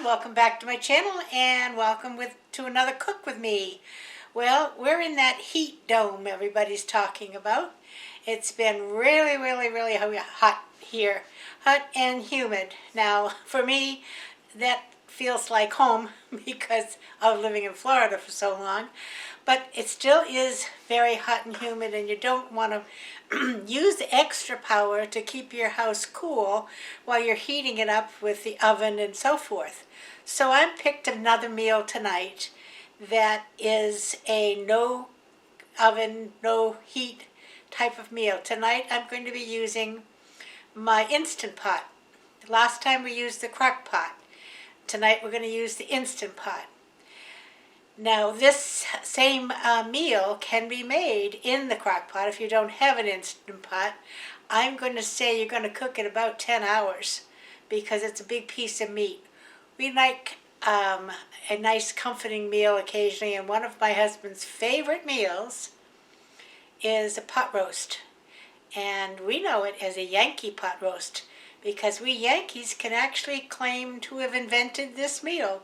welcome back to my channel and welcome to another cook with me. Well, we're in that heat dome everybody's talking about. It's been really hot here, hot and humid. Now for me that feels like home because of living in Florida for so long, but it still is very hot and humid, and you don't want to use the extra power to keep your house cool while you're heating it up with the oven and so forth. So I picked another meal tonight that is a no oven, no heat type of meal. Tonight I'm going to be using my Instant Pot. Last time we used the crock pot. Tonight we're going to use the Instant Pot. Now this same meal can be made in the crock pot if you don't have an Instant Pot. I'm going to say you're going to cook it about 10 hours because it's a big piece of meat. We like a nice comforting meal occasionally, and one of my husband's favorite meals is a pot roast. And we know it as a Yankee pot roast because we Yankees can actually claim to have invented this meal.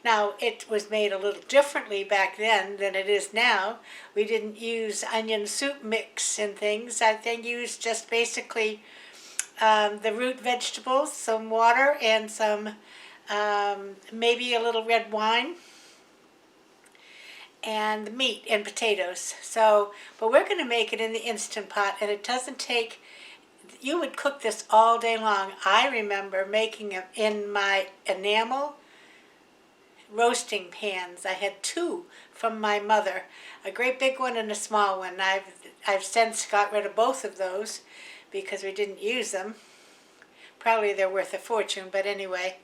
Now, it was made a little differently back then than it is now. We didn't use onion soup mix and things. I think used just basically the root vegetables, some water, and some maybe a little red wine, and the meat and potatoes. So, but we're going to make it in the Instant Pot, and it doesn't take. You would cook this all day long. I remember making it in my enamel roasting pans. I had two from my mother, a great big one and a small one. I've since got rid of both of those because we didn't use them. Probably they're worth a fortune, but anyway.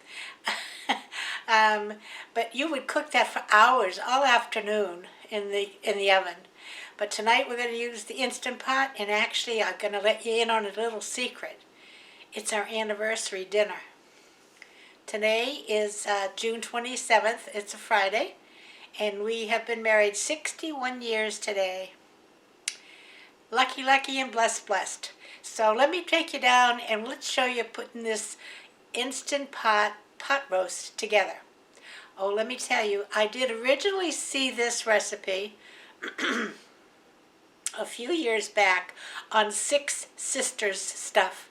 But you would cook that for hours, all afternoon in the oven. But tonight we're going to use the Instant Pot, and actually I'm going to let you in on a little secret. It's our anniversary dinner. Today is June 27th. It's a Friday, and we have been married 61 years today. Lucky and blessed. So let me take you down and let's show you putting this Instant Pot roast together. Oh, let me tell you, I did originally see this recipe a few years back on Six Sisters stuff,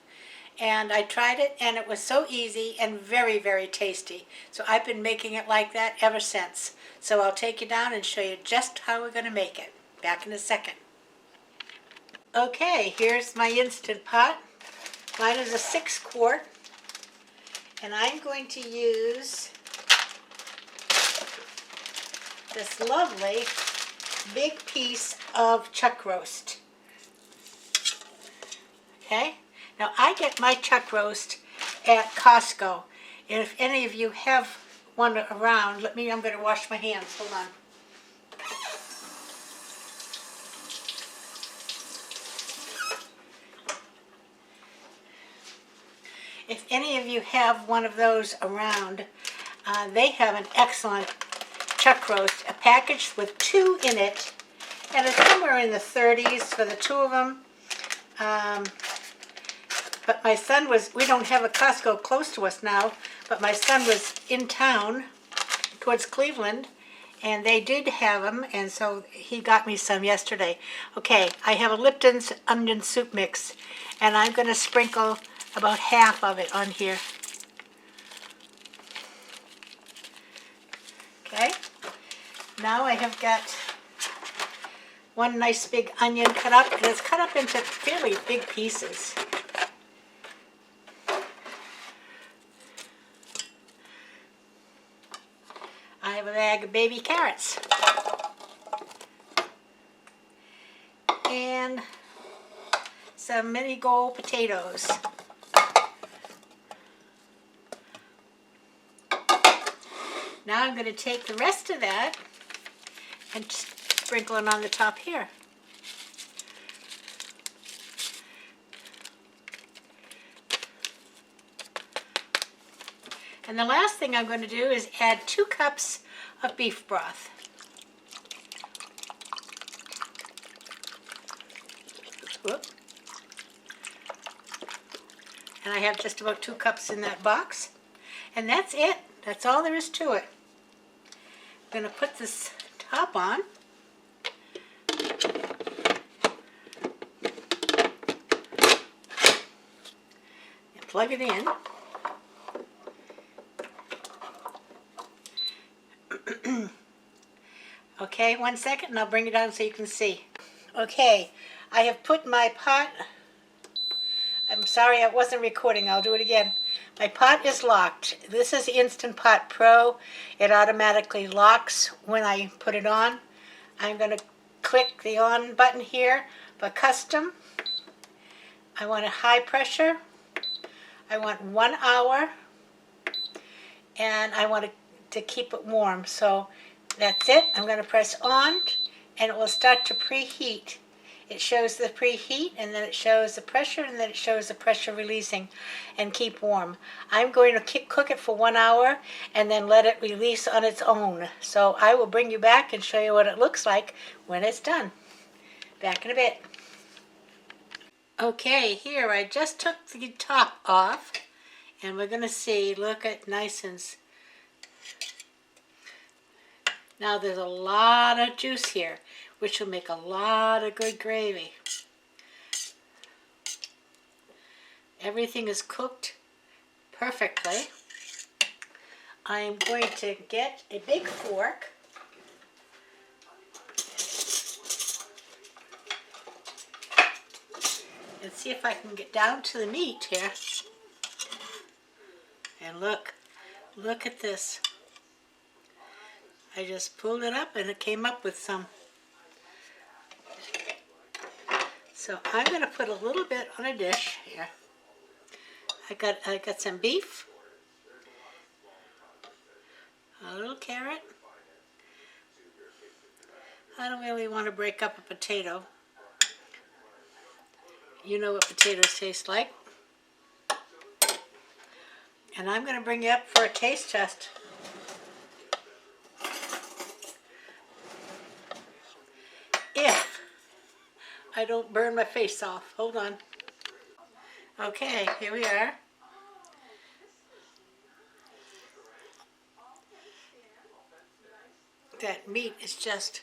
and I tried it and it was so easy and very tasty. So I've been making it like that ever since. So I'll take you down and show you just how we're going to make it. Back in a second. Okay, here's my Instant Pot. Mine is a 6-quart, and I'm going to use this lovely big piece of chuck roast. Okay, now I get my chuck roast at Costco. And if any of you have one around, I'm going to wash my hands. Hold on. If any of you have one of those around, they have an excellent chuck roast, a package with 2 in it, and it's somewhere in the 30s for the 2 of them. But my son we don't have a Costco close to us now, but my son was in town towards Cleveland, and they did have them, and so he got me some yesterday. Okay, I have a Lipton's onion soup mix, and I'm going to sprinkle about half of it on here. Okay, now I have got one nice big onion cut up, and it's cut up into fairly big pieces. I have a bag of baby carrots and some mini gold potatoes. Now I'm going to take the rest of that and just sprinkle it on the top here. And the last thing I'm going to do is add 2 cups of beef broth. Whoop. And I have just about 2 cups in that box. And that's it. That's all there is to it. I'm going to put this top on. And plug it in. Okay, 1 second and I'll bring it down so you can see. Okay, I have put my pot, I'm sorry I wasn't recording, I'll do it again. My pot is locked. This is Instant Pot Pro. It automatically locks when I put it on. I'm going to click the on button here for custom. I want a high pressure. I want 1 hour. And I want to keep it warm. So that's it. I'm going to press on and it will start to preheat. It shows the preheat and then it shows the pressure and then it shows the pressure releasing and keep warm. I'm going to cook it for 1 hour and then let it release on its own. So I will bring you back and show you what it looks like when it's done. Back in a bit. Okay, here I just took the top off and we're going to see, look at nice and now there's a lot of juice here, which will make a lot of good gravy. Everything is cooked perfectly. I'm going to get a big fork and see if I can get down to the meat here. And look at this. I just pulled it up and it came up with some. So I'm going to put a little bit on a dish here. I got some beef, a little carrot. I don't really want to break up a potato. You know what potatoes taste like. And I'm going to bring you up for a taste test. If I don't burn my face off. Hold on. Okay, here we are. That meat is just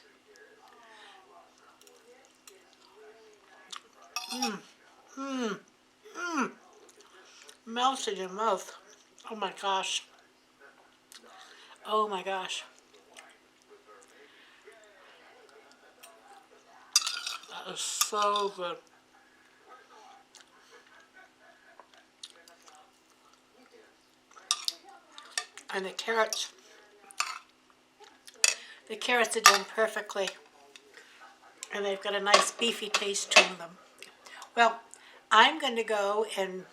melted in your mouth. Oh my gosh. Oh my gosh. That is so good. And the carrots are done perfectly. And they've got a nice beefy taste to them. Well, I'm going to go and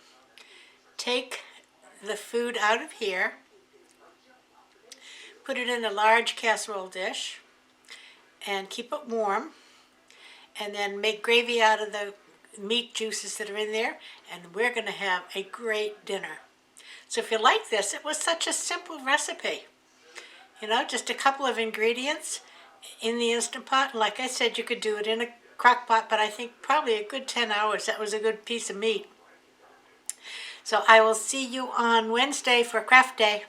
take the food out of here, put it in a large casserole dish, and keep it warm, and then make gravy out of the meat juices that are in there, and we're going to have a great dinner. So if you like this, it was such a simple recipe. You know, just a couple of ingredients in the Instant Pot. And like I said, you could do it in a crock pot, but I think probably a good 10 hours. That was a good piece of meat. So I will see you on Wednesday for Craft Day.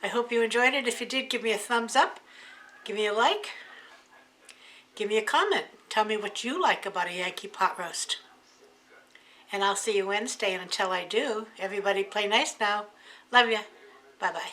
I hope you enjoyed it. If you did, give me a thumbs up. Give me a like. Give me a comment. Tell me what you like about a Yankee pot roast. And I'll see you Wednesday, and until I do, everybody play nice now. Love ya. Bye-bye.